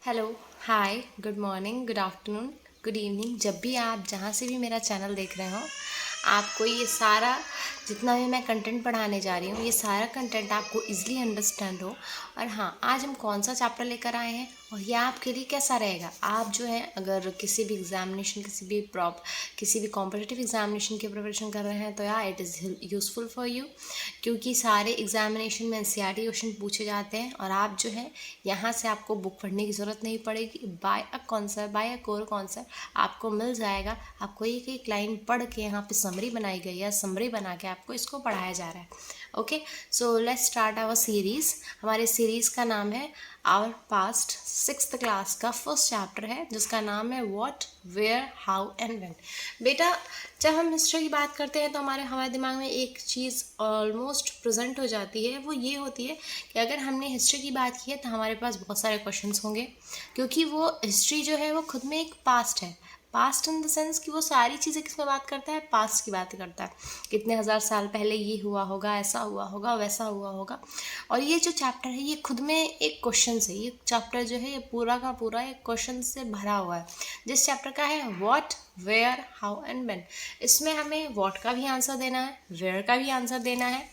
Hello, hi, good morning, good afternoon, good evening. जब भी आप जहाँ से भी मेरा चैनल देख रहे हो, आपको ये सारा जितना भी मैं कंटेंट पढ़ाने जा रही हूँ, ये सारा कंटेंट आपको इजीली अंडरस्टैंड हो। और हाँ, आज हम कौन सा चैप्टर लेकर आए हैं और ये आपके लिए कैसा रहेगा। आप जो है अगर किसी भी एग्जामिनेशन, किसी भी कॉम्पिटिटिव एग्जामिनेशन की प्रिपरेशन कर रहे हैं तो यार it is useful for you, क्योंकि सारे एग्जामिनेशन में एनसीईआरटी क्वेश्चन पूछे जाते हैं और आप जो है यहाँ से आपको बुक पढ़ने की ज़रूरत नहीं पड़ेगी। बाय अ कोर कॉन्सेप्ट आपको मिल जाएगा। आपको एक एक लाइन पढ़ के यहाँ पे समरी बनाई गई है, समरी बना के आपको इसको पढ़ाया जा रहा है। Okay, so let's start our series. हमारे सीरीज़ का नाम है आवर पास्ट। 6th क्लास का फर्स्ट चैप्टर है जिसका नाम है what, where, how and when. बेटा, जब हम हिस्ट्री की बात करते हैं तो हमारे दिमाग में एक चीज़ ऑलमोस्ट प्रेजेंट हो जाती है। वो ये होती है कि अगर हमने हिस्ट्री की बात की है तो हमारे पास बहुत सारे क्वेश्चंस होंगे, क्योंकि वो हिस्ट्री जो है वो खुद में एक पास्ट है। पास्ट इन द सेंस कि वो सारी चीज़ें किसमें बात करता है, पास्ट की बात करता है। कितने हज़ार साल पहले ये हुआ होगा, ऐसा हुआ होगा, वैसा हुआ होगा। और ये जो चैप्टर है ये खुद में एक क्वेश्चन से, ये चैप्टर जो है ये पूरा का पूरा एक क्वेश्चन से भरा हुआ है। जिस चैप्टर का है what, where, how and when. इसमें हमें व्हाट का भी आंसर देना है, वेयर का भी आंसर देना है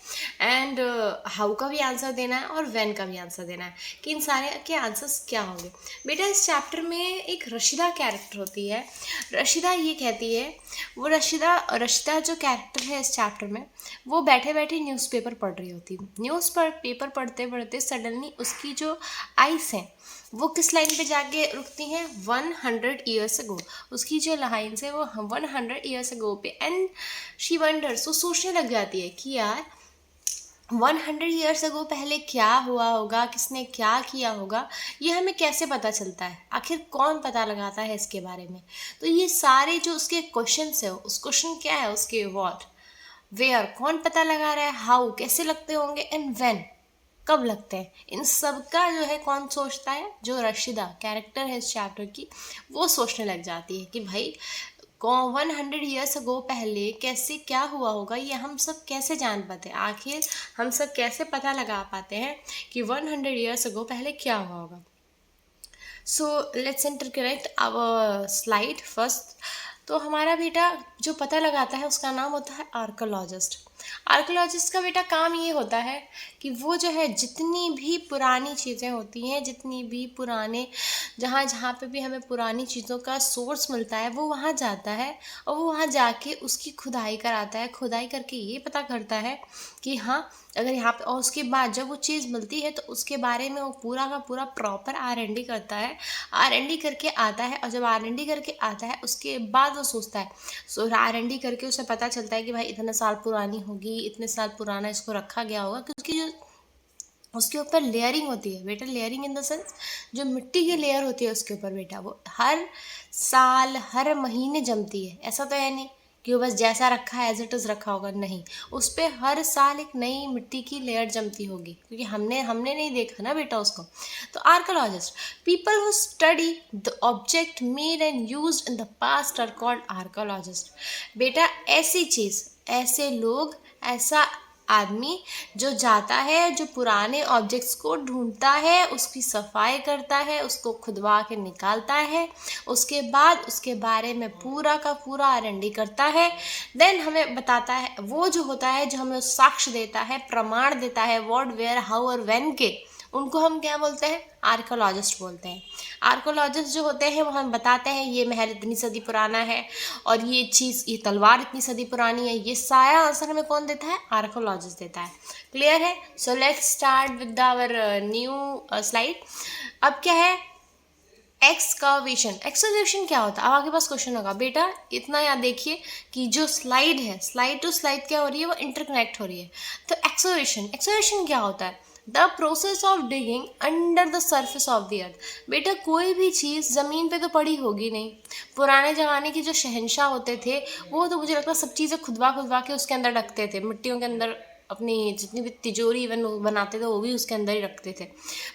एंड हाउ का भी आंसर देना है और व्हेन का भी आंसर देना है कि इन सारे के आंसर्स क्या होंगे। बेटा, इस चैप्टर में एक रशीदा कैरेक्टर होती है। रशीदा ये कहती है, वो रशीदा जो कैरेक्टर है इस चैप्टर में, वो बैठे बैठे न्यूज़पेपर पढ़ रही होती है। पेपर पढ़ते पढ़ते सडनली उसकी जो आइस हैं वो किस लाइन पे जाके रुकती हैं, 100 ईयर्स अगो। उसकी जो लाइन्स है वो 100 ईयर्स अगो पे, एंड शी वंडर्स, वो सोचने लग जाती है कि यार 100 ईयर्स अगो पहले क्या हुआ होगा, किसने क्या किया होगा, ये हमें कैसे पता चलता है, आखिर कौन पता लगाता है इसके बारे में। तो ये सारे जो उसके क्वेश्चंस है, उस क्वेश्चन क्या है उसके, व्हाट, वेयर कौन पता लगा रहा है, हाउ कैसे लगते होंगे, एंड व्हेन कब लगते हैं, इन सब का जो है कौन सोचता है, जो रशीदा कैरेक्टर है इस चैप्टर की, वो सोचने लग जाती है कि भाई 100 ईयर्स अगो पहले कैसे क्या हुआ होगा, ये हम सब कैसे जान पाते हैं, आखिर हम सब कैसे पता लगा पाते हैं कि 100 ईयर्स अगो पहले क्या हुआ होगा। So let's interconnect our slide first. तो हमारा बेटा जो पता लगाता है उसका नाम होता है आर्कोलॉजिस्ट। आर्कोलॉजिस्ट का बेटा काम ये होता है कि वो जो है जितनी भी पुरानी चीज़ें होती हैं, जितनी भी पुराने जहाँ जहाँ पे भी हमें पुरानी चीज़ों का सोर्स मिलता है, वो वहाँ जाता है और वो वहाँ जाके उसकी खुदाई कराता है। खुदाई करके ये पता करता है कि हाँ, अगर यहाँ पे, और उसके बाद जब वो चीज़ मिलती है तो उसके बारे में वो पूरा का पूरा प्रॉपर R&D करता है। R&D करके आता है और जब R&D करके आता है उसके बाद वो सोचता है। सो R&D करके उसे पता चलता है कि भाई इतने साल पुरानी होगी, इतने साल पुराना इसको रखा गया होगा, क्योंकि जो उसके ऊपर लेयरिंग होती है बेटा, लेयरिंग इन द सेंस जो मिट्टी की लेयर होती है उसके ऊपर बेटा, वो हर साल हर महीने जमती है। ऐसा तो है नहीं कि वो बस जैसा रखा है एज इट इज़ रखा होगा, नहीं, उस पर हर साल एक नई मिट्टी की लेयर जमती होगी, क्योंकि हमने नहीं देखा ना बेटा उसको। तो archaeologist, people who study the object made and used in the past are called archaeologist. बेटा, ऐसी चीज़, ऐसे लोग, ऐसा आदमी जो जाता है, जो पुराने ऑब्जेक्ट्स को ढूंढता है, उसकी सफाई करता है, उसको खुदवा के निकालता है, उसके बाद उसके बारे में पूरा का पूरा R&D करता है, देन हमें बताता है, वो जो होता है जो हमें साक्ष्य देता है, प्रमाण देता है, व्हाट, वेयर, हाउ और व्हेन के, उनको हम क्या बोलते हैं, आर्कोलॉजिस्ट बोलते हैं। आर्कोलॉजिस्ट जो होते हैं वो हम बताते हैं ये महल इतनी सदी पुराना है और ये चीज़, ये तलवार इतनी सदी पुरानी है। ये सारा आंसर हमें कौन देता है, आर्कोलॉजिस्ट देता है। क्लियर है? So let's start with our new slide. अब क्या है, एक्सकवेशन। एक्सकवेशन क्या होता है, अब आपके पास क्वेश्चन होगा बेटा, इतना याद देखिए कि जो स्लाइड है, स्लाइड टू स्लाइड क्या हो रही है, वो इंटरकनेक्ट हो रही है। तो एक्सकवेशन क्या होता है, the process of digging under the surface of the earth. बेटा, कोई भी चीज़ ज़मीन पे तो पड़ी होगी नहीं। पुराने ज़माने के जो शहंशाह होते थे वो तो मुझे लगता है सब चीज़ें खुदवा खुदवा के उसके अंदर रखते थे, मिट्टियों के अंदर अपनी जितनी भी तिजोरी इवन वो बनाते थे वो भी उसके अंदर ही रखते थे।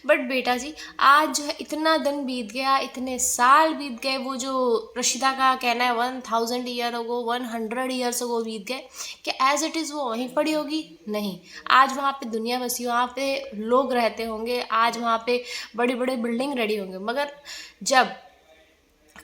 बट बेटा जी आज जो है इतना दिन बीत गया, इतने साल बीत गए, वो जो रशीदा का कहना है 1000 ईयर अगो 100 ईयर्स अगो बीत गए, कि एज इट इज़ वो वहीं पड़ी होगी? नहीं, आज वहाँ पे दुनिया बसी, वहाँ पे लोग रहते होंगे, आज वहाँ पे बड़ी बड़ी बिल्डिंग रेडी होंगे। मगर जब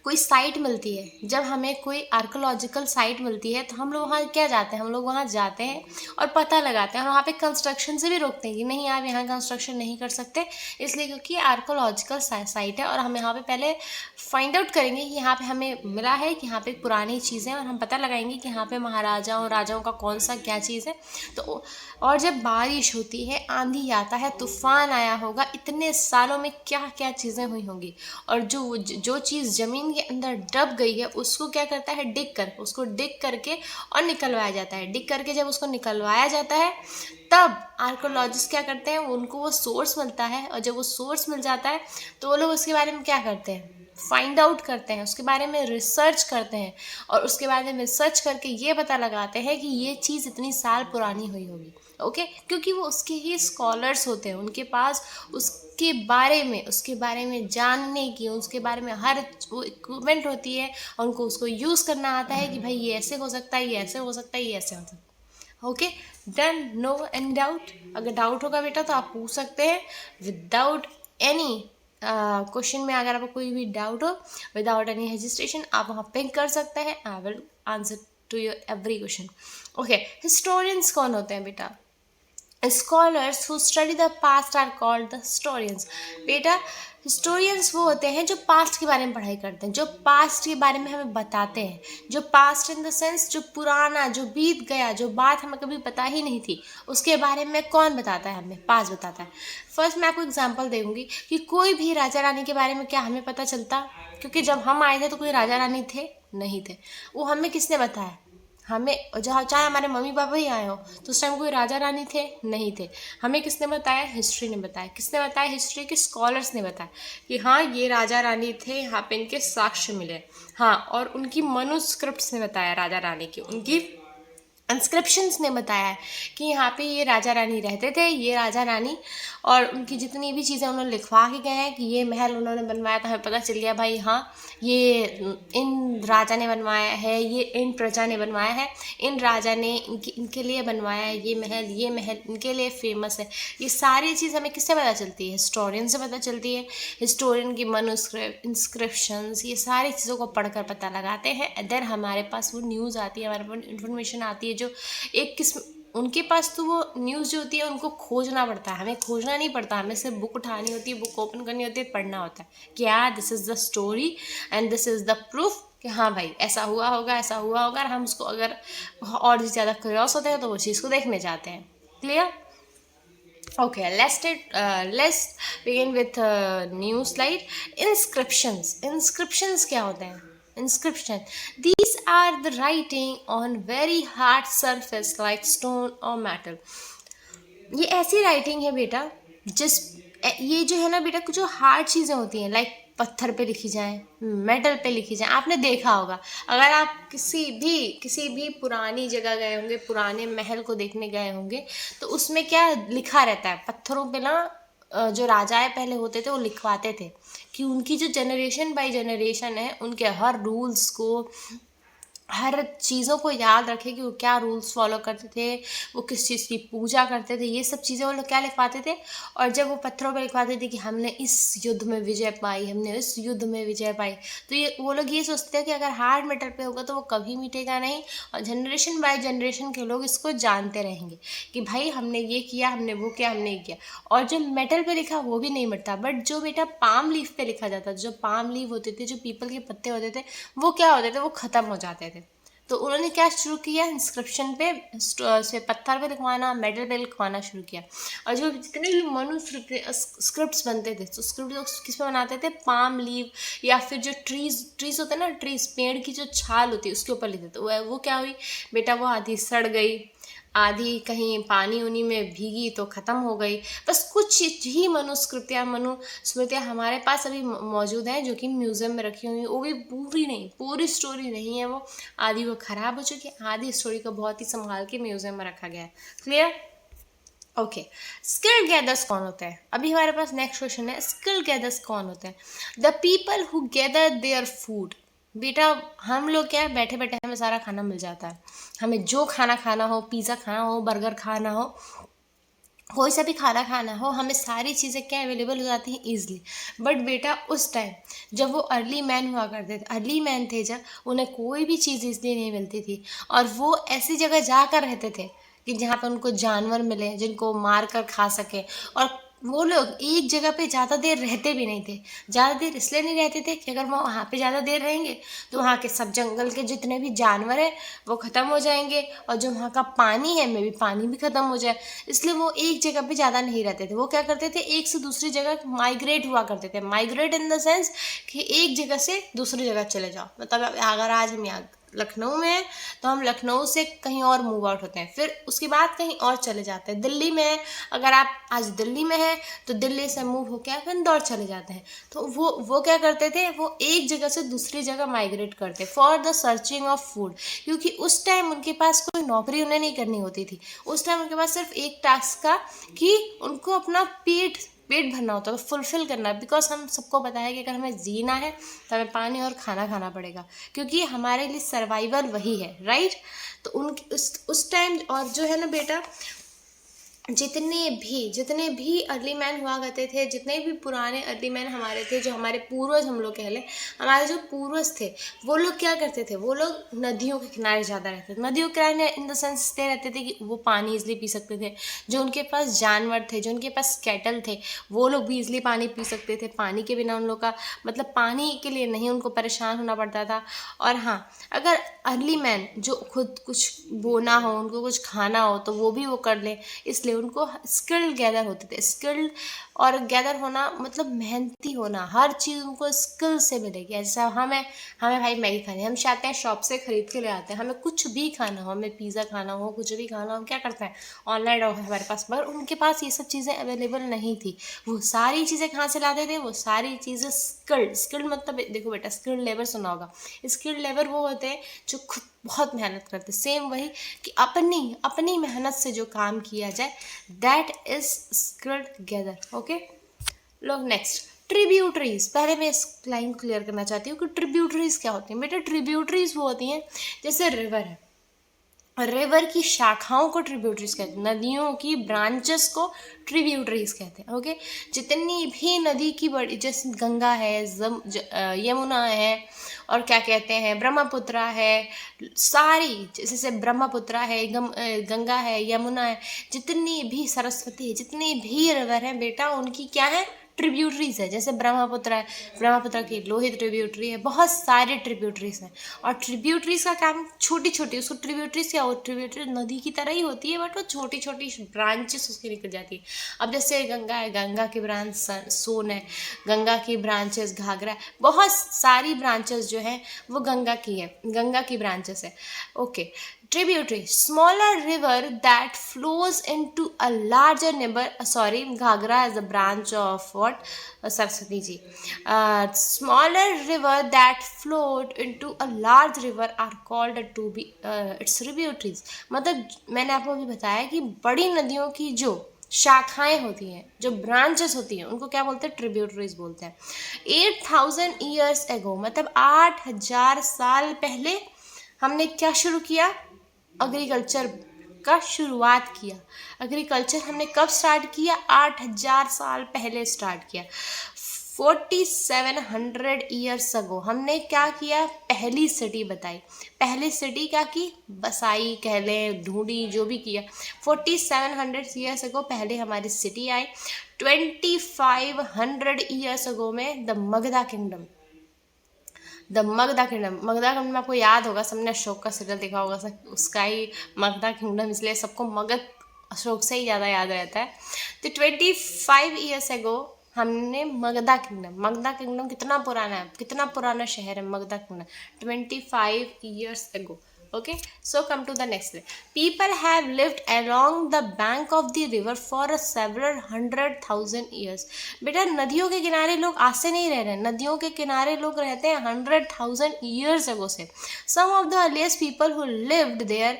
कोई साइट मिलती है, जब हमें कोई आर्कोलॉजिकल साइट मिलती है, तो हम लोग वहाँ क्या जाते हैं, हम लोग वहाँ जाते हैं और पता लगाते हैं, और वहाँ पे कंस्ट्रक्शन से भी रोकते हैं कि नहीं आप यहाँ कंस्ट्रक्शन नहीं कर सकते, इसलिए क्योंकि आर्कोलॉजिकल साइट है। और हम यहाँ पे पहले फाइंड आउट करेंगे कि यहाँ पे हमें मिला है कि यहाँ पे पुरानी चीज़ें, और हम पता लगाएंगे कि यहाँ पे महाराजाओं राजाओं का कौन सा क्या चीज़ है। तो और जब बारिश होती है, आंधी आता है, तूफान आया होगा, इतने सालों में क्या क्या चीज़ें हुई होंगी, और जो चीज़ ज़मीन के अंदर दब गई है उसको क्या करता है, उसको डिग करके और निकलवाया जाता है। डिग करके जब उसको निकलवाया जाता है तब आर्कोलॉजिस्ट क्या करते हैं, उनको वो सोर्स मिलता है, और जब वो सोर्स मिल जाता है तो वो लोग उसके बारे में क्या करते हैं, फाइंड आउट करते हैं, उसके बारे में रिसर्च करते हैं, और उसके बारे में रिसर्च करके ये पता लगाते हैं कि ये चीज़ इतनी साल पुरानी हुई होगी। ओके, क्योंकि वो उसके ही स्कॉलर्स होते हैं, उनके पास उसके बारे में जानने की, उसके बारे में हर वो इक्विपमेंट होती है, और उनको उसको यूज़ करना आता है कि भाई ये ऐसे हो सकता है, ये ऐसे हो सकता है, ये ऐसे हो सकता है। Okay done, no any doubt? अगर डाउट होगा बेटा तो आप पूछ सकते हैं विदाउट एनी क्वेश्चन में। अगर आपको कोई भी डाउट हो, विदाउट एनी हेजिटेशन आप वहाँ पिक कर सकते हैं। I will answer to your every question. Okay, historians कौन होते हैं बेटा? Scholars who study the past are called the historians. बेटा हिस्टोरियंस वो होते हैं जो पास्ट के बारे में पढ़ाई करते हैं, जो पास्ट के बारे में हमें बताते हैं, जो पास्ट इन द सेंस जो पुराना, जो बीत गया, जो बात हमें कभी पता ही नहीं थी, उसके बारे में कौन बताता है, हमें पास्ट बताता है। फर्स्ट मैं आपको एग्जांपल दूंगी कि कोई भी राजा रानी के बारे में क्या हमें पता चलता, क्योंकि जब हम आए थे तो कोई राजा रानी थे नहीं थे, वो हमें किसने बताया, हमें, जहाँ चाहे हमारे मम्मी पापा ही आए हो तो उस टाइम कोई राजा रानी थे नहीं थे, हमें किसने बताया, हिस्ट्री ने बताया। किसने बताया? हिस्ट्री के स्कॉलर्स ने बताया कि हाँ ये राजा रानी थे, यहाँ पे इनके साक्ष्य मिले। हाँ, और उनकी मनुस्क्रिप्ट्स ने बताया, राजा रानी की उनकी इंस्क्रिप्शंस ने बताया है कि यहाँ पे ये राजा रानी रहते थे, ये राजा रानी, और उनकी जितनी भी चीज़ें उन्होंने लिखवा के गए हैं कि ये महल उन्होंने बनवाया था, हमें पता चल गया भाई हाँ ये इन राजा ने बनवाया है, ये इन प्रजा ने बनवाया है, इन राजा ने इनके लिए बनवाया है, ये महल इनके लिए फेमस है। ये सारी चीज़ हमें किससे पता चलती है? हिस्टोरियन से पता चलती है। हिस्टोरियन की मनुस्क्रिप्ट, इंस्क्रिप्शंस, ये सारी चीज़ों को पढ़कर पता लगाते हैं। देन हमारे पास वो न्यूज़ आती है, हमारे पास इन्फॉर्मेशन आती है, जो एक किस्म, उनके पास तो वो न्यूज़ जो होती है उनको खोजना पड़ता है, हमें खोजना नहीं पड़ता, हमें सिर्फ बुक उठानी होती है, बुक ओपन करनी होती है, पढ़ना होता है कि यार this is the story and this is the proof कि हाँ भाई ऐसा हुआ होगा, ऐसा हुआ होगा। और हम उसको अगर और भी ज़्यादा क्यूरियस होते हैं तो वो चीज़ को देखने जाते हैं। Clear? Okay, let's begin with new slide. Inscriptions क्या होते हैं? Inscription, these are the writing on very hard surface like stone or metal. ये ऐसी राइटिंग है बेटा ये जो है ना बेटा, कुछ जो हार्ड चीज़ें होती हैं लाइक पत्थर पे लिखी जाए, मेटल पे लिखी जाए। आपने देखा होगा अगर आप किसी भी पुरानी जगह गए होंगे, पुराने महल को देखने गए होंगे, तो उसमें क्या लिखा रहता है पत्थरों पे ना, जो राजाएं पहले होते थे वो लिखवाते थे कि उनकी जो जनरेशन बाय जनरेशन है उनके हर रूल्स को, हर चीज़ों को याद रखे कि वो क्या रूल्स फॉलो करते थे, वो किस चीज़ की पूजा करते थे, ये सब चीज़ें वो लोग क्या लिखवाते थे। और जब वो पत्थरों पर लिखवाते थे कि हमने इस युद्ध में विजय पाई, हमने इस युद्ध में विजय पाई, तो ये वो लोग ये सोचते हैं कि अगर हार्ड मेटल पे होगा तो वो कभी मिटेगा नहीं, और जनरेशन बाय जनरेशन के लोग इसको जानते रहेंगे कि भाई हमने ये किया, हमने वो किया, हमने ये किया। और जो मेटल पे लिखा वो भी नहीं मिटता, बट जो बेटा पाम लीफ पे लिखा जाता, जो पाम लीफ होते थे, जो पीपल के पत्ते होते थे, वो क्या होते थे, वो ख़त्म हो जाते थे। तो उन्होंने क्या शुरू किया, इंस्क्रिप्शन पे से पत्थर पे लिखवाना, मेटल पे लिखवाना शुरू किया। और जो जितने भी स्क्रिप्ट्स बनते थे, तो स्क्रिप्ट किस पे बनाते थे, पाम लीव या फिर जो ट्रीज होते हैं ना, ट्रीज पेड़ की जो छाल होती है उसके ऊपर लिखते थे। वो क्या हुई बेटा, वो आधी सड़ गई, आधी कहीं पानी उनी में भीगी तो ख़त्म हो गई। बस कुछ ही मनुस्मृतियाँ हमारे पास अभी मौजूद हैं जो कि म्यूज़ियम में रखी हुई हैं। वो भी पूरी नहीं, पूरी स्टोरी नहीं है वो, आधी वो ख़राब हो चुकी है, आधी स्टोरी को बहुत ही संभाल के म्यूज़ियम में रखा गया है। क्लियर? ओके, स्किल्ड गैदर्स कौन होते हैं? अभी हमारे पास नेक्स्ट क्वेश्चन है, स्किल्ड गैदर्स कौन होते हैं? The people who gather their food. बेटा हम लोग क्या है, बैठे बैठे हमें सारा खाना मिल जाता है, हमें जो खाना खाना हो, पिज़्ज़ा खाना हो, बर्गर खाना हो, कोई सा भी खाना खाना हो, हमें सारी चीज़ें क्या अवेलेबल हो जाती हैं ईजिली। बट बेटा उस टाइम जब वो अर्ली मैन हुआ करते थे, अर्ली मैन थे जब, उन्हें कोई भी चीज़ ईजिली नहीं मिलती थी, और वो ऐसी जगह जाकर रहते थे कि जहाँ पर उनको जानवर मिले जिनको मार कर खा सके। और वो लोग एक जगह पे ज़्यादा देर रहते भी नहीं थे। ज़्यादा देर इसलिए नहीं रहते थे कि अगर वो वहाँ पे ज़्यादा देर रहेंगे तो वहाँ के सब जंगल के जितने भी जानवर हैं वो ख़त्म हो जाएंगे, और जो वहाँ का पानी है मे भी पानी भी ख़त्म हो जाए। इसलिए वो एक जगह पे ज़्यादा नहीं रहते थे। वो क्या करते थे, एक से दूसरी जगह माइग्रेट हुआ करते थे। माइग्रेट इन द सेंस कि एक जगह से दूसरी जगह चले जाओ। मतलब अगर आज हम यहाँ लखनऊ में है तो हम लखनऊ से कहीं और मूव आउट होते हैं, फिर उसके बाद कहीं और चले जाते हैं। दिल्ली में है, अगर आप आज दिल्ली में हैं तो दिल्ली से मूव होकर आप इंदौर चले जाते हैं। तो वो क्या करते थे, वो एक जगह से दूसरी जगह माइग्रेट करते for the searching of food. क्योंकि उस टाइम उनके पास कोई नौकरी उन्हें नहीं करनी होती थी। उस टाइम उनके पास सिर्फ एक टास्क था कि उनको अपना पेट भरना होता है, फुलफिल करना। बिकॉज हम सबको पता है कि अगर हमें जीना है तो हमें पानी और खाना खाना पड़ेगा, क्योंकि हमारे लिए सर्वाइवल वही है, राइट। तो उनकी उस टाइम, और जो है ना बेटा, जितने भी अर्ली मैन हुआ करते थे, जितने भी पुराने अर्ली मैन हमारे थे, जो हमारे पूर्वज हम लोग कह लें, हमारे जो पूर्वज थे, वो लोग क्या करते थे, वो लोग नदियों के किनारे ज़्यादा रहते थे। नदियों के किनारे इन द सेंस इसलिए रहते थे कि वो पानी ईजिली पी सकते थे। जो उनके पास जानवर थे, जो उनके पास कैटल थे, वो लोग भी ईजिली पानी पी सकते थे। पानी के बिना उन लोग का मतलब पानी के लिए नहीं उनको परेशान होना पड़ता था। और हाँ, अगर अर्ली मैन जो खुद कुछ बोना हो, उनको कुछ खाना हो, तो वो भी वो कर ले। इसलिए उनको स्किल्ड गैदर होते थे। स्किल्ड और गैदर होना मतलब मेहनती होना, हर चीज़ उनको स्किल से मिलेगी। जैसे हमें भाई मैगी खानी है, हम चाहते हैं शॉप से खरीद के ले आते हैं। हमें कुछ भी खाना हो, हमें पिज़्ज़ा खाना हो, कुछ भी खाना हो, हम क्या करते हैं, ऑनलाइन ऑर्डर हमारे पास। मगर उनके पास ये सब चीज़ें अवेलेबल नहीं थी। वो सारी चीज़ें कहाँ से लाते थे, वो सारी चीज़ें स्किल्ड मतलब देखो बेटा, स्किल्ड लेबर सुना होगा। स्किल्ड लेबर वो होते हैं जो खुद बहुत मेहनत करते। सेम वही कि अपनी मेहनत से जो काम किया जाए, that is skilled gather. Okay, लोग नेक्स्ट ट्रिब्यूटरीज। पहले मैं इस लाइन को क्लियर करना चाहती हूँ कि ट्रिब्यूटरीज क्या होती हैं। बेटा ट्रिब्यूटरीज वो होती हैं, जैसे रिवर है, रिवर की शाखाओं को ट्रिब्यूटरीज कहते हैं, नदियों की ब्रांचेस को ट्रिब्यूटरीज कहते हैं। ओके, जितनी भी नदी की बड़ी, जैसे गंगा है, यमुना है, और क्या कहते हैं, ब्रह्मपुत्रा है, सारी जैसे ब्रह्मपुत्रा है, गंगा है, यमुना है, जितनी भी सरस्वती है, जितनी भी रिवर है बेटा, उनकी क्या है, ट्रिब्यूटरीज है। जैसे ब्रह्मपुत्र है, ब्रह्मपुत्र की लोहित ट्रिब्यूटरी है, बहुत सारे ट्रिब्यूटरीज हैं। और ट्रिब्यूटरीज का काम छोटी छोटी, उसको ट्रिब्यूटरीज क्या होती है, ट्रिब्यूटरी नदी की तरह ही होती है, बट वो छोटी छोटी ब्रांचेस उसकी निकल जाती है। अब जैसे गंगा है, गंगा की ब्रांच सोन है, गंगा की ब्रांचेस घाघरा है, बहुत सारी ब्रांचेस जो है वो गंगा की है, गंगा की ब्रांचेस है। Okay, tributary, smaller river that flows into a larger river. Sorry, Ghagra is a branch of what, Saraswati ji. Smaller river that flowed into a large river are called to be its tributaries. मतलब मैंने आपको अभी बताया कि बड़ी नदियों की जो शाखाएं होती हैं, जो ब्रांचेस होती हैं, उनको क्या बोलते हैं, ट्रिब्यूटरीज बोलते हैं। 8000 years ago, मतलब 8000 साल पहले हमने क्या शुरू किया, एग्रीकल्चर का शुरुआत किया। एग्रीकल्चर हमने कब स्टार्ट किया, 8000 साल पहले स्टार्ट किया। 4700 ईयर्स अगो हमने क्या किया, पहली सिटी बताई। पहली सिटी क्या की, बसाई कह लें, ढूंढी, जो भी किया। 4700 ईयर्स अगो पहले हमारी सिटी आई। 2500 ईयर्स अगो में the Magadha kingdom, Magadha kingdom आपको याद होगा, सबने अशोक का सीरियल देखा होगा, उसका ही मगधा किंगडम, इसलिए सबको मगध अशोक से ही ज़्यादा याद रहता है। तो 25 ईयर्स एगो हमने मगधा किंगडम कितना पुराना है, कितना पुराना शहर है Magadha kingdom, 25 years ago Okay, so come to the next thing. People have lived along the bank of the river for a several 100,000 years. बेटा नदियों के किनारे लोग आज से नहीं रह रहे हैं, नदियों के किनारे लोग रहते हैं 100,000 years ago से. Some of the earliest people who lived there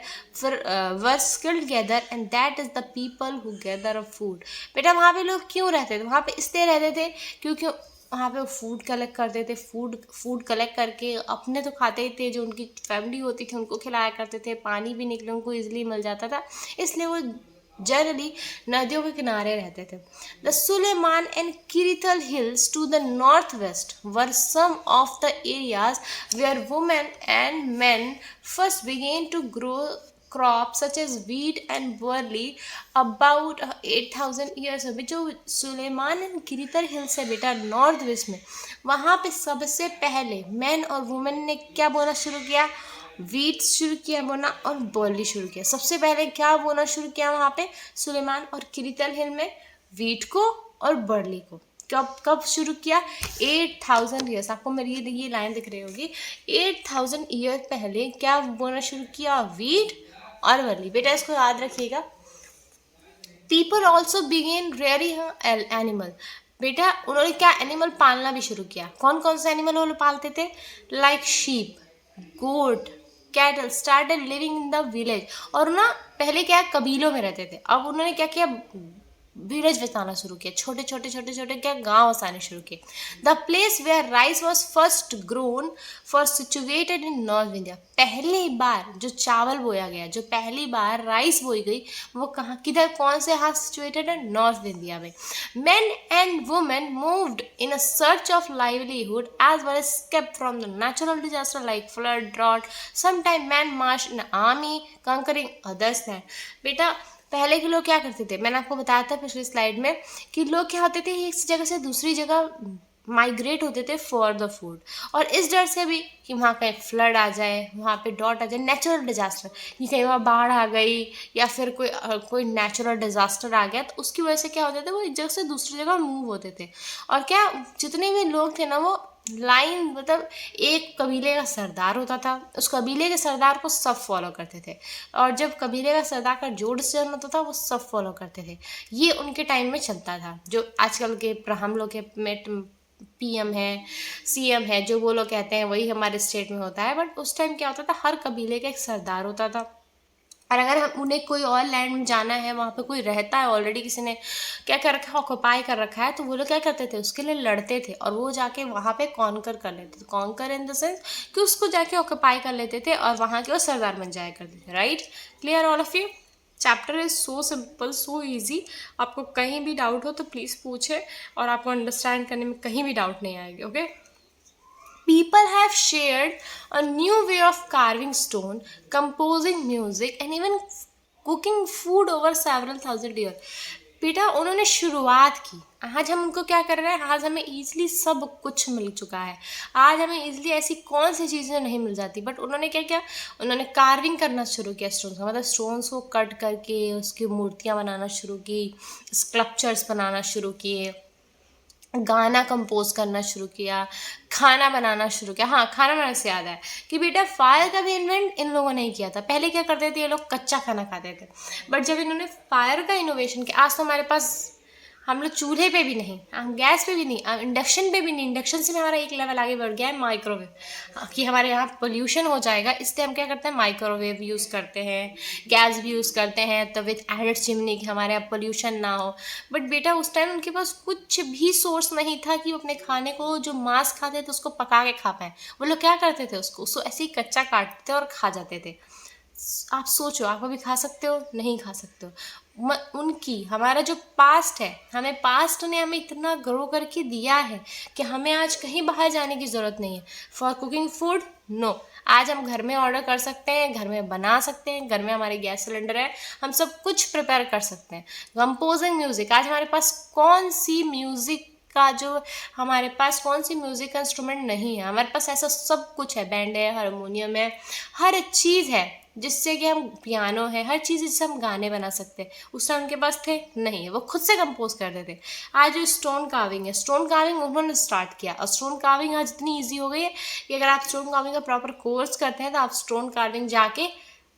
were skilled gather, and that is the people who gather of food. बेटा वहाँ पे लोग क्यों रहते थे? वहाँ पे इसलिए रहते थे क्योंकि वहाँ पे फूड कलेक्ट करते थे. फूड कलेक्ट करके अपने तो खाते ही थे, जो उनकी फैमिली होती थी उनको खिलाया करते थे. पानी भी निकले उनको ईजिली मिल जाता था, इसलिए वो जनरली नदियों के किनारे रहते थे. The Sulaiman and Kirthar hills to the north west where some of the areas where women and man first began to grow crops such as wheat and barley about 8,000 years अभी. जो सुलेमान एंड किरितर हिल्स है बेटा north west में, वहाँ पे सबसे पहले man और वुमेन ने क्या बोना शुरू किया? वीट शुरू किया बोना और बर्ली शुरू किया. सबसे पहले क्या बोना शुरू किया वहाँ पे सुलेमान और किरितल हिल में? वीट को और बर्ली को. कब शुरू किया? 8,000 ईयर्स. आपको मेरी ये लाइन दिख रही होगी. 8,000 ईयर पहले क्या बोना शुरू किया? वीट और बर्ली. बेटा इसको याद रखिएगा. People also begin rearing animal. बेटा उन्होंने क्या एनिमल पालना भी शुरू किया. कौन कौन से एनिमल वो लोग पालते थे? Like sheep, goat, cattle started living in the village. और ना पहले क्या कबीलों में रहते थे, अब उन्होंने क्या किया? विलेज बसाना शुरू किया. छोटे छोटे क्या गांव बसाने शुरू किए. The place where rice was first grown for situated in North India. पहली बार जो चावल बोया गया, जो पहली बार राइस बोई गई, वो कहाँ किधर कौन से हाथ सिचुएटेड है? नॉर्थ इंडिया में. Men and women moved in a search of livelihood as well as escape from the natural disaster like flood, drought. Sometime men marched in army conquering others land. बेटा पहले के लोग क्या करते थे? मैंने आपको बताया था पिछली स्लाइड में कि लोग क्या होते थे, एक जगह से दूसरी जगह माइग्रेट होते थे फॉर द फूड. और इस डर से भी कि वहाँ कहीं फ्लड आ जाए, वहाँ पे डॉट आ जाए, नेचुरल डिजास्टर, कि कहीं वहाँ बाढ़ आ गई या फिर कोई नेचुरल डिजास्टर आ गया, तो उसकी वजह से क्या होते थे? वो एक जगह से दूसरी जगह मूव होते थे. और क्या जितने भी लोग थे ना, वो लाइन मतलब एक कबीले का सरदार होता था, उस कबीले के सरदार को सब फॉलो करते थे. और जब कबीले का सरदार का जो डिसीजन होता था वो सब फॉलो करते थे. ये उनके टाइम में चलता था. जो आजकल के हम लोग के PM है, CM है, जो वो लोग कहते हैं वही हमारे स्टेट में होता है. बट उस टाइम क्या होता था? हर कबीले का एक सरदार होता था. और अगर हम उन्हें कोई और लैंड में जाना है, वहाँ पे कोई रहता है ऑलरेडी, किसी ने क्या कर रखा है? ऑक्यूपाई कर रखा है, तो वो लोग क्या करते थे? उसके लिए लड़ते थे और वो जाके वहाँ पे कॉन्कर कर लेते थे. कॉन्कर इन द सेंस कि उसको जाके ऑक्यूपाई कर लेते थे और वहाँ के वो सरदार बन जाया करते थे. Right? Clear all of you? Chapter is so simple, so easy. आपको कहीं भी डाउट हो तो प्लीज़ पूछे, और आपको अंडरस्टैंड करने में कहीं भी डाउट नहीं आएगी. Okay. People have shared a new way of carving stone, composing music, and even cooking food over several thousand years. बेटा उन्होंने शुरुआत की. आज हम उनको क्या कर रहे हैं? आज हमें ईजिली सब कुछ मिल चुका है. आज हमें ईजिली ऐसी कौन सी चीज़ें नहीं मिल जाती, बट उन्होंने क्या किया? उन्होंने कार्विंग करना शुरू किया स्टोन्स का. मतलब स्टोन्स को कट करके उसकी मूर्तियाँ बनाना शुरू की, स्कल्पचर्स बनाना शुरू किए, गाना कंपोज करना शुरू किया, खाना बनाना शुरू किया. हाँ, खाना बनाने से याद है कि बेटा फायर का भी इन्वेंट इन लोगों ने ही किया था. पहले क्या करते थे? ये लोग कच्चा खाना खाते थे. बट जब इन्होंने फायर का इनोवेशन किया, आज तो हमारे पास हम लोग चूल्हे पे भी नहीं, हम गैस पे भी नहीं, इंडक्शन पे भी नहीं, इंडक्शन से भी हमारा एक लेवल आगे बढ़ गया है माइक्रोवेव, कि हमारे यहाँ पोल्यूशन हो जाएगा, इसलिए हम क्या करते हैं? माइक्रोवेव यूज़ करते हैं, गैस भी यूज़ करते हैं, तो विथ एडेड चिमनी कि हमारे यहाँ पोल्यूशन ना हो. बट बेटा उस टाइम उनके पास कुछ भी सोर्स नहीं था कि वो अपने खाने को, जो मांस खाते थे उसको पका के खा पाएँ. वो लोग क्या करते थे? उसको ऐसे ही कच्चा काटते थे और खा जाते थे. आप सोचो, आप अभी खा सकते हो? नहीं खा सकते हो. उनकी हमारा जो पास्ट है, हमें पास्ट ने हमें इतना ग्रो करके दिया है कि हमें आज कहीं बाहर जाने की ज़रूरत नहीं है फॉर कुकिंग फूड. नो, आज हम घर में ऑर्डर कर सकते हैं, घर में बना सकते हैं, घर में हमारे गैस सिलेंडर है, हम सब कुछ प्रिपेयर कर सकते हैं. कंपोजिंग म्यूज़िक, आज हमारे पास कौन सी म्यूज़िक का जो हमारे पास कौन सी म्यूज़िक का इंस्ट्रूमेंट नहीं है? हमारे पास ऐसा सब कुछ है. बैंड है, हारमोनियम है, हर चीज़ है. जिससे कि हम पियानो है, हर चीज़ जिससे हम गाने बना सकते हैं, उस टाइम उनके पास थे नहीं, वो खुद से कंपोज करते थे। आज जो स्टोन कार्विंग है, स्टोन कार्विंग उन्होंने स्टार्ट किया, और स्टोन कार्विंग आज इतनी ईजी हो गई है कि अगर आप स्टोन कार्विंग का प्रॉपर कोर्स करते हैं तो आप स्टोन कार्विंग जाके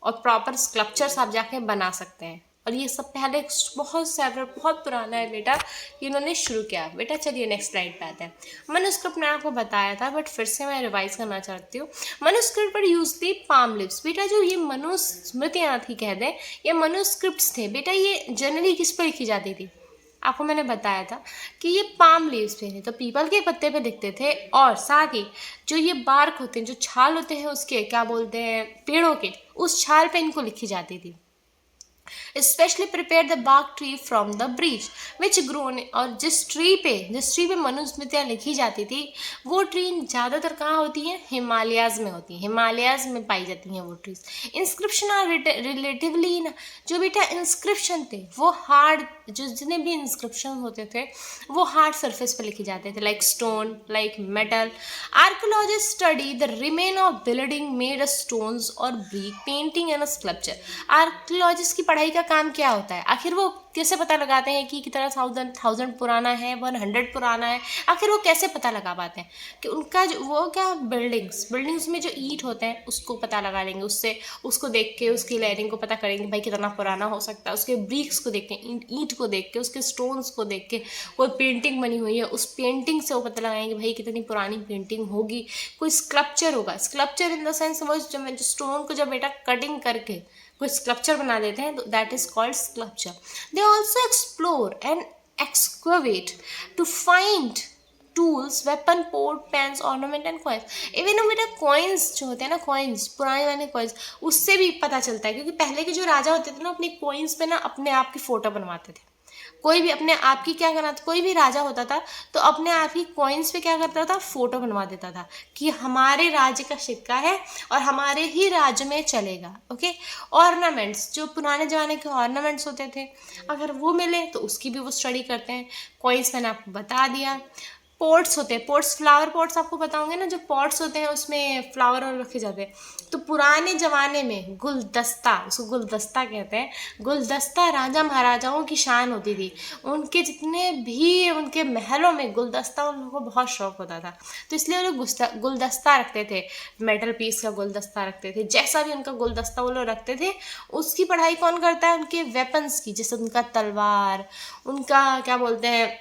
और प्रॉपर स्कल्पचर्स आप जाके बना सकते हैं। और ये सब पहले बहुत पुराना है बेटा, कि इन्होंने शुरू किया। बेटा चलिए नेक्स्ट स्लाइड पे आते हैं। मनुस्क्रिप्ट मैंने आपको बताया था, बट फिर से मैं रिवाइज करना चाहती हूँ। मनुस्क्रिप्ट पर यूज थी पाम लिप्स। बेटा जो ये मनुस्मृतियाँ थी कह दें, ये मनुस्क्रिप्ट्स थे बेटा, ये जनरली किस पर लिखी जाती थी? आपको मैंने बताया था कि ये पाम लीव्स पे थे, तो पीपल के पत्ते पे लिखते थे। और साथ ही जो ये बार्क होते हैं, जो छाल होते हैं उसके, क्या बोलते हैं, पेड़ों के, उस छाल पे इनको लिखी जाती थी। Specially prepare the bark tree from the birch which grown. और जिस ट्री पे मनुस्मृतियाँ लिखी जाती थी, वो ट्री ज़्यादातर कहाँ होती है? हिमालयाज में होती है, हिमालयाज में पाई जाती हैं वो ट्रीज। इंस्क्रिप्शन आर रिलेटिवली ना, जो बेटा इंस्क्रिप्शन थे वो हार्ड, जो जितने भी इंस्क्रिप्शन होते थे वो हार्ड सरफेस पर लिखे जाते थे, like stone, like metal. Archaeologist study the remain of building made stones और brick painting and sculpture. Archaeologist की पढ़ाई का काम क्या होता है? आखिर वो कैसे पता लगाते हैं कि कितना थाउजेंड पुराना है, 100 पुराना है? आखिर वो कैसे पता लगा पाते हैं कि उनका जो वो क्या बिल्डिंग्स में जो ईंट होते हैं उसको पता लगा लेंगे, उससे उसको देख के उसकी लेयरिंग को पता करेंगे भाई कितना पुराना हो सकता है, उसके ब्रिक्स को देख के, ईंट को देख के, उसके स्टोन्स को देख के, कोई पेंटिंग बनी हुई है उस पेंटिंग से वो पता लगाएंगे भाई कितनी पुरानी पेंटिंग होगी। कोई स्कल्पचर होगा, स्कल्पचर इन द सेंस वो जो स्टोन को जब बेटा कटिंग करके कोई स्कल्पचर बना देते हैं तो that is called sculpture. They also explore and excavate to find tools, weapon, पोर्ट, pans, ornament and coins. Even बेटा कॉइन्स जो होते हैं ना, कॉइन्स, पुराने वाले कॉइन्स, उससे भी पता चलता है, क्योंकि पहले के जो राजा होते थे ना अपने कॉइन्स पे ना अपने आप की फोटो बनवाते थे। कोई भी अपने आप की क्या करना था, कोई भी राजा होता था तो अपने आप ही कॉइन्स पे क्या करता था, फोटो बनवा देता था कि हमारे राज्य का सिक्का है और हमारे ही राज्य में चलेगा। ओके। ऑर्नामेंट्स, जो पुराने ज़माने के ऑर्नामेंट्स होते थे, अगर वो मिले तो उसकी भी वो स्टडी करते हैं। कॉइन्स मैंने आपको बता दिया। पॉट्स होते हैं, पॉट्स, फ्लावर पॉट्स आपको बताऊंगे ना, जो पॉट्स होते हैं उसमें फ्लावर और रखे जाते हैं। तो पुराने ज़माने में गुलदस्ता, उसको गुलदस्ता कहते हैं, गुलदस्ता राजा महाराजाओं की शान होती थी। उनके जितने भी उनके महलों में गुलदस्ता, उन लोगों को बहुत शौक होता था, तो इसलिए वो लोग गुलदस्ता रखते थे। मेटल पीस का गुलदस्ता रखते थे, जैसा भी उनका गुलदस्ता वो लोग रखते थे। उसकी पढ़ाई कौन करता है? उनके वेपन्स की, जैसे उनका तलवार, उनका क्या बोलते हैं,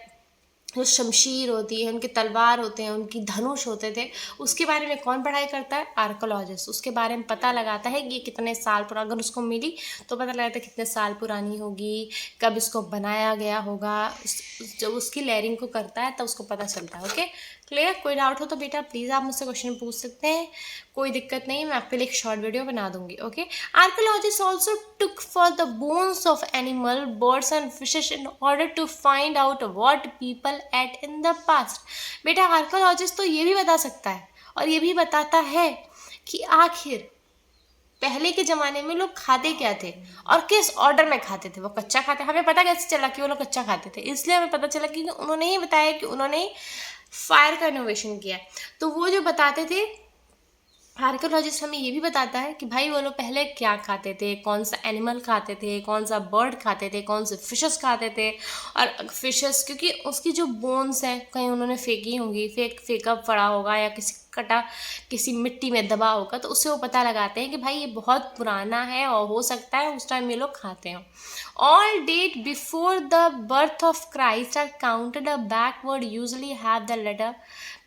जो शमशीर होती है, उनके तलवार होते हैं, उनकी धनुष होते थे, उसके बारे में कौन पढ़ाई करता है? आर्कोलॉजिस्ट। उसके बारे में पता लगाता है कि ये कितने साल पुराना, अगर उसको मिली तो पता लगाता है कितने साल पुरानी होगी, कब इसको बनाया गया होगा। जब उसकी लेयरिंग को करता है तब उसको पता चलता है। Okay, clear? कोई डाउट हो तो बेटा प्लीज़ आप मुझसे क्वेश्चन पूछ सकते हैं, कोई दिक्कत नहीं, मैं आपके लिए एक शॉर्ट वीडियो बना दूंगी। Okay. Archaeologist also took for the bones of animal, birds and fishes in order to find out what people ate in the past. बेटा आर्कोलॉजिस्ट तो ये भी बता सकता है और ये भी बताता है कि आखिर पहले के ज़माने में लोग खाते क्या थे और किस ऑर्डर में खाते थे। वो कच्चा खाते, हमें पता कैसे चला कि वो लोग कच्चा खाते थे? इसलिए हमें पता चला कि उन्होंने ही बताया कि उन्होंने फायर का इनोवेशन किया। तो वो जो बताते थे, आर्कोलॉजिस्ट हमें ये भी बताता है कि भाई वो लोग पहले क्या खाते थे, कौन सा एनिमल खाते थे, कौन सा बर्ड खाते थे, कौन से फिशेस खाते थे। और फिशेस क्योंकि उसकी जो बोन्स हैं कहीं उन्होंने फेंकी होंगी, फेंका पड़ा होगा या किसी मिट्टी में दबा होगा, तो उससे वो पता लगाते हैं कि भाई ये बहुत पुराना है और हो सकता है उस टाइम ये लोग खाते हैं। All date before the birth of Christ are counted a backward, usually have the letter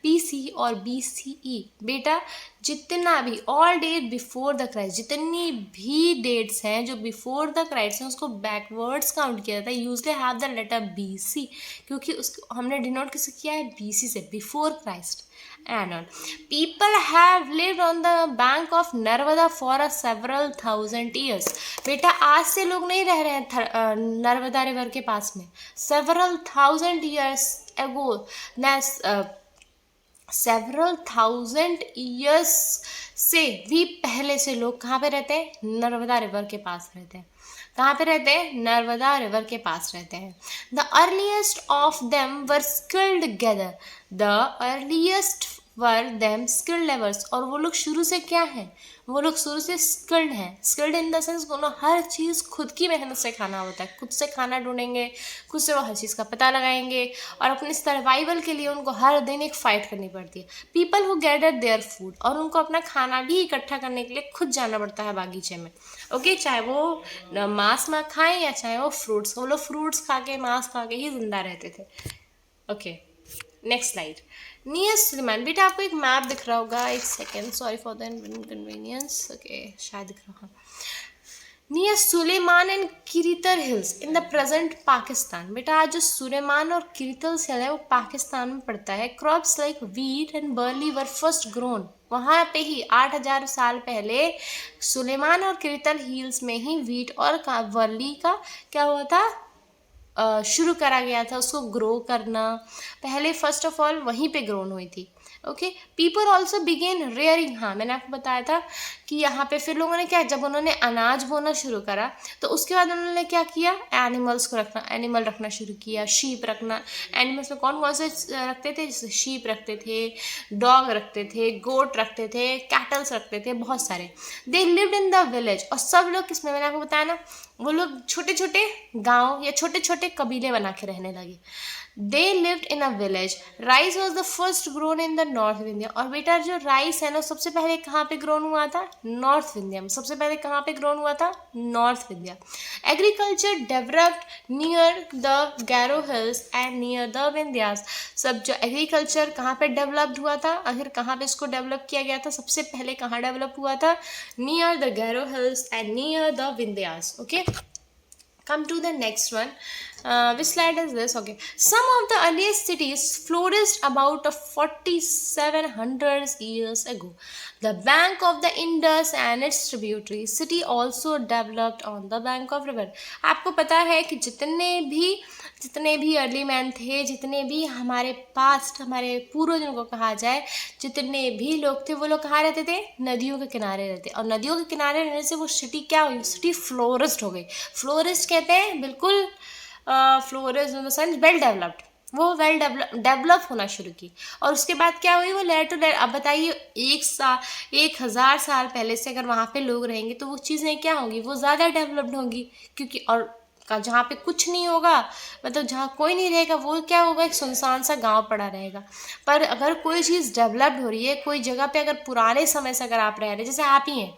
PC और BCE। बेटा जितना भी all date before the Christ, जितनी भी डेट्स हैं जो बिफोर द क्राइस्ट हैं उसको बैकवर्ड्स काउंट किया जाता है, usually have the letter BC, क्योंकि उसको हमने डिनोट किससे किया है? BC से, before Christ. And on. People have lived on the bank of Narmada for a several thousand years. बेटा आज से लोग नहीं रह रहे हैं नर्मदा रिवर के पास में। several thousand years ago, several thousand years से भी पहले से लोग कहाँ पे रहते हैं? नर्मदा रिवर के पास रहते हैं। कहाँ पे रहते हैं? नर्मदा रिवर के पास रहते हैं। The earliest of them were skilled together. The earliest were them skilled levers, और वो लोग शुरू से क्या हैं, वो लोग शुरू से स्किल्ड हैं। स्किल्ड इन द सेंस उन्होंने हर चीज़ खुद की मेहनत से खाना होता है, खुद से खाना ढूंढेंगे, खुद से वो हर चीज़ का पता लगाएंगे, और अपने सर्वाइवल के लिए उनको हर दिन एक फाइट करनी पड़ती है। People who gather their food, और उनको अपना खाना भी इकट्ठा करने के लिए खुद जाना पड़ता है बागीचे में। ओके, चाहे वो मांस में खाएं या चाहे वो फ्रूट्स, वो लोग फ्रूट्स खा के मांस खा के ही जिंदा रहते थे। Okay, next slide. Near Sulaiman, बेटा आपको एक मैप दिख रहा होगा, एक second, sorry for the inconvenience. Okay, शायद दिख रहा है। Near Sulaiman and Kirthar hills in the present Pakistan, बेटा आज जो सुलेमान और किरितर हिल है वो पाकिस्तान में पड़ता है। Crops like wheat and barley were first grown, वहाँ पे ही 8000 साल पहले सुलेमान और किरितर हिल्स में ही वीट और बर्ली का क्या हुआ था, शुरू करा गया था उसको ग्रो करना। पहले फर्स्ट ऑफ ऑल वहीं पे ग्रोन हुई थी। Okay, people also begin rearing, हाँ मैंने आपको बताया था कि यहाँ पे फिर लोगों ने क्या, जब उन्होंने अनाज बोना शुरू करा तो उसके बाद उन्होंने क्या किया, एनिमल्स को रखना, एनिमल रखना शुरू किया, शीप रखना। एनिमल्स में कौन कौन से रखते थे, जैसे शीप रखते थे, डॉग रखते थे, गोट रखते थे, कैटल्स रखते थे, बहुत सारे। They lived in the village, और सब लोग किसमें, मैंने आपको बताया ना, वो लोग छोटे छोटे गांव या छोटे छोटे कबीले बना के रहने लगे। They lived in a village. Rice was the first grown in the north India, और बेटा जो राइस है ना सबसे पहले कहाँ पे ग्रोन हुआ था, नॉर्थ इंडिया में। सबसे पहले कहाँ पे ग्रोन हुआ था, north India. Agriculture developed near the Garo hills and near the Vindhyas. सब जो एग्रीकल्चर कहाँ पे डेवलप्ड हुआ था, आखिर कहाँ पे इसको डेवलप किया गया था, सबसे पहले कहाँ डेवलप हुआ था, near the Garo hills and near the Vindhyas. Okay, come to the next one. Which slide is this? Okay, some of the earliest cities flourished about 4700 years ago. The bank of the Indus and its tributary city also developed on the bank of river. आपको पता है कि जितने भी early man थे, जितने भी हमारे पास्ट, हमारे पूर्वजों को कहा जाए, जितने भी लोग थे वो लोग कहाँ रहते थे, नदियों के किनारे रहते। और नदियों के किनारे रहने से वो सिटी क्या हुई, सिटी फ्लोरिस्ट हो गई। फ्लोरिस्ट कहते हैं बिल्कुल, florist in the sense well developed, वो वेल डेवलप होना शुरू की। और उसके बाद क्या हुई, वो लेयर टू लेयर। अब बताइए 1000 साल पहले से अगर वहाँ पे लोग रहेंगे तो वो चीज़ें क्या होंगी, वो ज़्यादा डेवलप्ड होंगी। क्योंकि और जहाँ पे कुछ नहीं होगा, मतलब जहाँ कोई नहीं रहेगा, वो क्या होगा, एक सुनसान सा गांव पड़ा रहेगा। पर अगर कोई चीज़ डेवलप्ड हो रही है, कोई जगह पे अगर पुराने समय से अगर आप रह रहे हैं, जैसे आप ही हैं,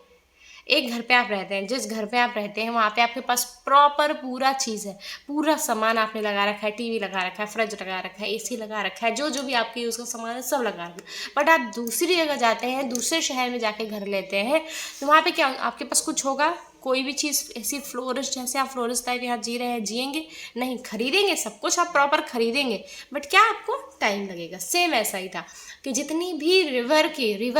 एक घर पे आप रहते हैं, जिस घर पे आप रहते हैं वहाँ पे आपके पास प्रॉपर पूरा चीज़ है, पूरा सामान आपने लगा रखा है, टीवी लगा रखा है, फ्रिज लगा रखा है, एसी लगा रखा है, जो जो भी आपके यूज़ का सामान है सब लगा रखा है। बट आप दूसरी जगह जाते हैं, दूसरे शहर में जाके घर लेते हैं, तो वहाँ पे क्या आपके पास कुछ होगा, कोई भी चीज़ ऐसी फ्लोरिस्ट, जैसे आप फ्लोरिस्ट टाइप यहाँ जी रहे हैं, जिएंगे नहीं, खरीदेंगे सब कुछ, आप प्रॉपर खरीदेंगे, बट क्या आपको टाइम लगेगा। सेम ऐसा ही था कि जितनी भी रिवर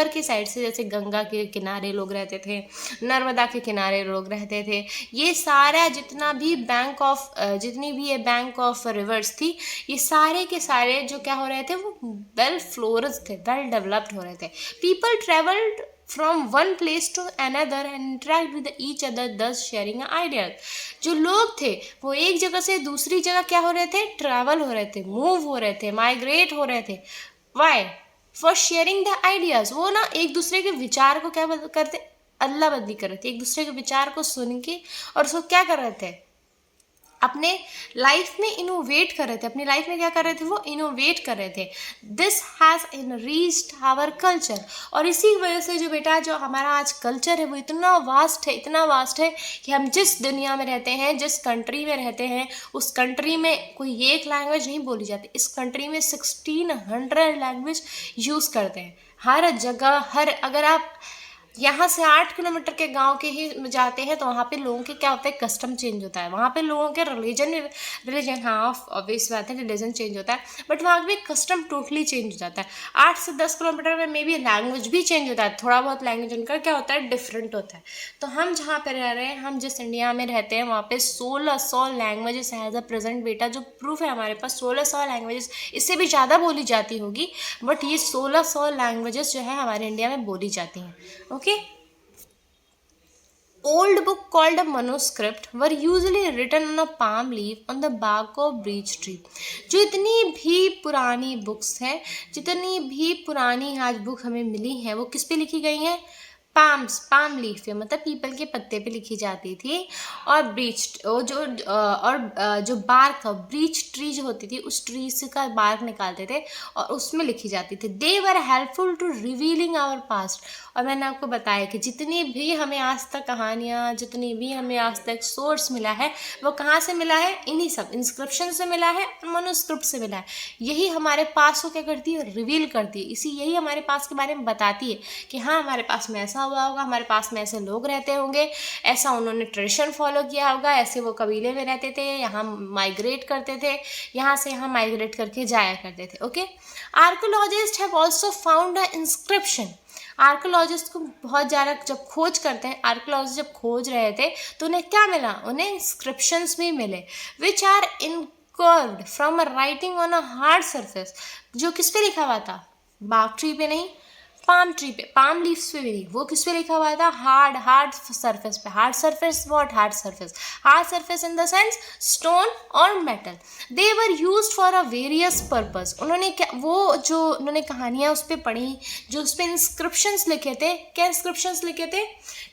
के साइड से, जैसे गंगा के किनारे लोग रहते थे, नर्मदा के किनारे लोग रहते थे, ये सारा जितना भी जितनी भी ये बैंक ऑफ रिवर्स थी, ये सारे के सारे जो क्या हो रहे थे, वो वेल फ्लोरिस्ट थे, वेल डेवलप्ड हो रहे थे। People travelled from one place to another and interact with each other, thus sharing ideas. जो लोग थे वो एक जगह से दूसरी जगह क्या हो रहे थे, ट्रैवल हो रहे थे, मूव हो रहे थे, माइग्रेट हो रहे थे। Why? For sharing the ideas. वो ना एक दूसरे के विचार को क्या करते, अदला बदली कर रहे थे, एक दूसरे के विचार को सुन के और उसको क्या कर रहे थे, अपने लाइफ में इनोवेट कर रहे थे, अपनी लाइफ में क्या कर रहे थे, वो इनोवेट कर रहे थे। This has enriched our culture. और इसी वजह से जो बेटा जो हमारा आज कल्चर है वो इतना वास्ट है, इतना वास्ट है कि हम जिस दुनिया में रहते हैं, जिस कंट्री में रहते हैं, उस कंट्री में कोई एक लैंग्वेज नहीं बोली जाती। इस कंट्री में 1600 लैंग्वेज यूज़ करते हैं हर जगह। अगर आप यहाँ से 8 किलोमीटर के गांव के ही जाते हैं तो वहाँ पे लोगों के क्या होता है, कस्टम चेंज होता है, वहाँ पे लोगों के रिलीजन हाँ ऑब्वियस बात है, रिलीजन चेंज होता है, बट वहाँ पे कस्टम टोटली चेंज हो जाता है। 8 से 10 किलोमीटर में मे बी लैंग्वेज भी चेंज होता है, थोड़ा बहुत लैंग्वेज उनका क्या होता है, डिफरेंट होता है। तो हम जहाँ पे रह रहे हैं, हम जिस इंडिया में रहते हैं, वहाँ पे 1600 लैंग्वेजेस एज अ प्रेजेंट बेटा, जो प्रूफ है हमारे पास 1600 लैंग्वेजेस, इससे भी ज़्यादा बोली जाती होगी, बट ये 1600 लैंग्वेजेस जो है हमारे इंडिया में बोली जाती हैं। Okay, old book called a manuscript were usually written on a palm leaf on the bark of beech tree। जो इतनी भी पुरानी बुक्स हैं, जितनी भी पुरानी आज बुक हमें मिली हैं, वो किस पे लिखी गई हैं? पाम लीफ पे, मतलब पीपल के पत्ते पे लिखी जाती थी। और जो बार्क ब्रीच ट्री जो होती थी, उस ट्री से का बार्क निकालते थे और उसमें लिखी जाती थी। They were helpful to revealing our past. और मैंने आपको बताया कि जितनी भी हमें आज तक कहानियाँ, जितनी भी हमें आज तक सोर्स मिला है, वो कहाँ से मिला है? इन्हीं सब इंस्क्रिप्शन से मिला है और मनुस्क्रिप्ट से मिला है। यही हमारे पास को क्या करती है? रिवील करती है। यही हमारे पास के बारे में बताती है कि हाँ, हमारे पास में ऐसा हुआ होगा, हमारे पास में ऐसे लोग रहते होंगे, ऐसा उन्होंने ट्रेडिशन फॉलो किया होगा, ऐसे वो कबीले में रहते थे, यहाँ माइग्रेट करते थे, यहाँ से यहाँ माइग्रेट करके जाया करते थे। Okay, archaeologist have also found a inscription. Archaeologist को बहुत ज़्यादा जब खोज करते हैं, आर्कोलॉजिस्ट जब खोज रहे थे तो उन्हें क्या मिला? उन्हें इंस्क्रिप्शंस भी मिले, which are engraved from a writing on a hard surface. जो किस पे लिखा हुआ था? बार्क ट्री पे नहीं, पाम ट्री पे, पाम लीव्स पे भी नहीं, वो किस पे लिखा हुआ था? हार्ड सरफेस पे। Hard surface, what hard surface? Hard surface in the sense stone और metal. They were used for a various purpose. उन्होंने क्या, वो जो उन्होंने कहानियाँ उस पर पढ़ी, जो उस पर इंस्क्रिप्शंस लिखे थे, क्या इंस्क्रिप्शंस लिखे थे?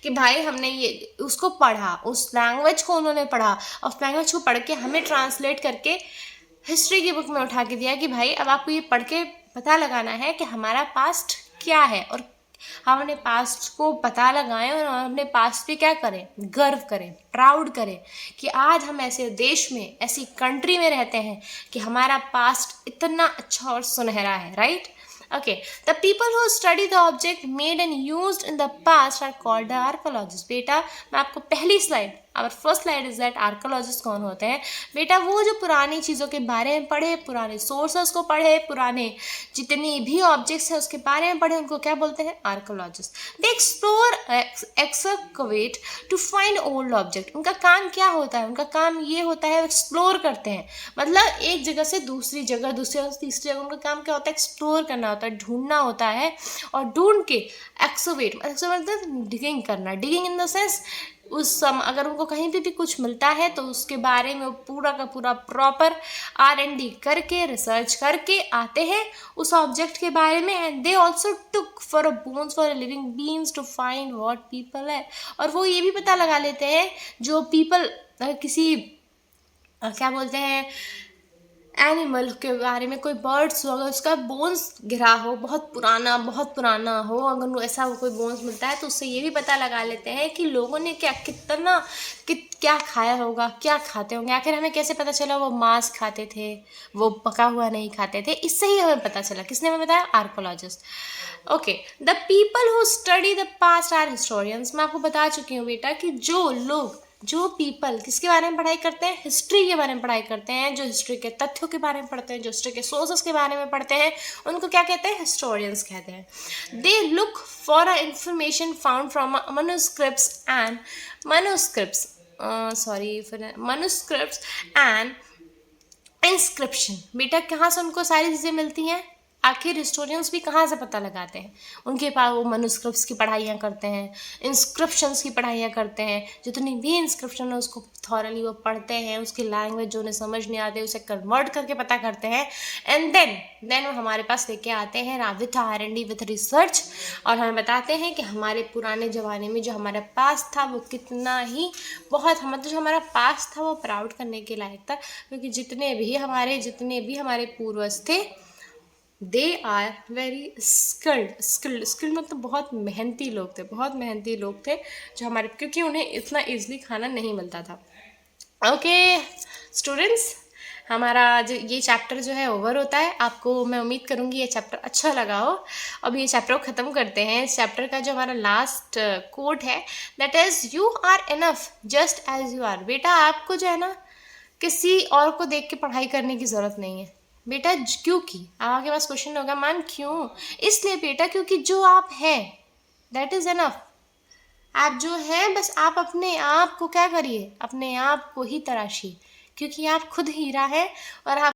कि भाई हमने ये उसको पढ़ा, उस लैंग्वेज को उन्होंने पढ़ा, उस लैंग्वेज को पढ़ के हमें ट्रांसलेट करके हिस्ट्री की बुक में उठा के दिया कि भाई अब आपको ये पढ़ के पता लगाना है कि हमारा पास्ट क्या है, और हम अपने पास्ट को पता लगाएं और अपने पास्ट पे क्या करें? गर्व करें, प्राउड करें कि आज हम ऐसे देश में, ऐसी कंट्री में रहते हैं कि हमारा पास्ट इतना अच्छा और सुनहरा है। Right? Okay, the people who study the object made and used in the past are called the archaeologists। बेटा मैं आपको पहली slide, our first slide is that archaeologist कौन होते हैं? बेटा वो जो पुरानी चीज़ों के बारे में पढ़े, पुराने सोर्सेस को पढ़े, पुराने जितनी भी ऑब्जेक्ट्स हैं उसके बारे में पढ़े, उनको क्या बोलते हैं? Archaeologist. They explore excavate to find old object. उनका काम क्या होता है? उनका काम ये होता है, एक्सप्लोर करते हैं, मतलब एक जगह से दूसरी जगह, दूसरी जगह से तीसरी जगह। उनका काम क्या होता है? एक्सप्लोर करना होता है, ढूंढना होता है, और ढूंढ के एक्सकवेट मतलब डिगिंग करना। डिगिंग इन द सेंस अगर उनको कहीं पे भी कुछ मिलता है तो उसके बारे में पूरा का पूरा प्रॉपर R&D करके, रिसर्च करके आते हैं उस ऑब्जेक्ट के बारे में। And they also took for a bones for a living beings to find what people है। और वो ये भी पता लगा लेते हैं जो पीपल, किसी क्या बोलते हैं, एनिमल के बारे में, कोई बर्ड्स हो, अगर उसका बोन्स गिरा हो, बहुत पुराना हो, अगर ऐसा कोई बोन्स मिलता है तो उससे ये भी पता लगा लेते हैं कि लोगों ने क्या खाया होगा, क्या खाते होंगे। आखिर हमें कैसे पता चला वो मांस खाते थे, वो पका हुआ नहीं खाते थे? इससे ही हमें पता चला। किसने हमें बताया? Archaeologist. Okay, the people who study the past are historians. मैं आपको बता चुकी हूँ बेटा कि जो पीपल किसके बारे में पढ़ाई करते हैं? हिस्ट्री के बारे में पढ़ाई करते हैं, जो हिस्ट्री के तथ्यों के बारे में पढ़ते हैं, जो हिस्ट्री के सोर्सेस के बारे में पढ़ते हैं, उनको क्या कहते हैं? हिस्टोरियंस कहते हैं। They look for a information found from manuscripts and inscription. बेटा कहाँ से उनको सारी चीज़ें मिलती हैं? आखिर हिस्टोरियंस भी कहाँ से पता लगाते हैं? उनके पास वो मनुस्क्रिप्ट्स की पढ़ाइयाँ करते हैं, इंस्क्रिप्शंस की पढ़ाइयाँ करते हैं, जितनी भी इंस्क्रिप्शन है उसको थॉरली वो पढ़ते हैं, उसकी लैंग्वेज जो उन्हें समझ नहीं आती उसे कन्वर्ट करके पता करते हैं, एंड देन वो हमारे पास लेके आते हैं विथ R&D, विथ रिसर्च, और हमें बताते हैं कि हमारे पुराने ज़माने में जो हमारा पास्ट था वो कितना ही जो हमारा पास्ट था वो प्राउड करने के लायक था, क्योंकि जितने भी हमारे पूर्वज थे, दे आर वेरी स्किल्ड मतलब बहुत मेहनती लोग थे, जो हमारे, क्योंकि उन्हें इतना ईजिली खाना नहीं मिलता था। ओके स्टूडेंट्स, हमारा जो ये चैप्टर जो है ओवर होता है। आपको मैं उम्मीद करूँगी ये चैप्टर अच्छा लगा हो। अब ये चैप्टर को ख़त्म करते हैं। इस चैप्टर का जो हमारा लास्ट कोट है, that is you are enough just as you are. बेटा आपको जो है ना किसी और को देख के पढ़ाई करने की ज़रूरत नहीं है बेटा, क्योंकि आपके पास क्वेश्चन होगा मैम क्यों? इसलिए बेटा क्योंकि जो आप हैं दैट इज़ इनफ। आप जो हैं बस आप अपने आप को क्या करिए? अपने आप को ही तराशिए, क्योंकि आप खुद हीरा हैं और आप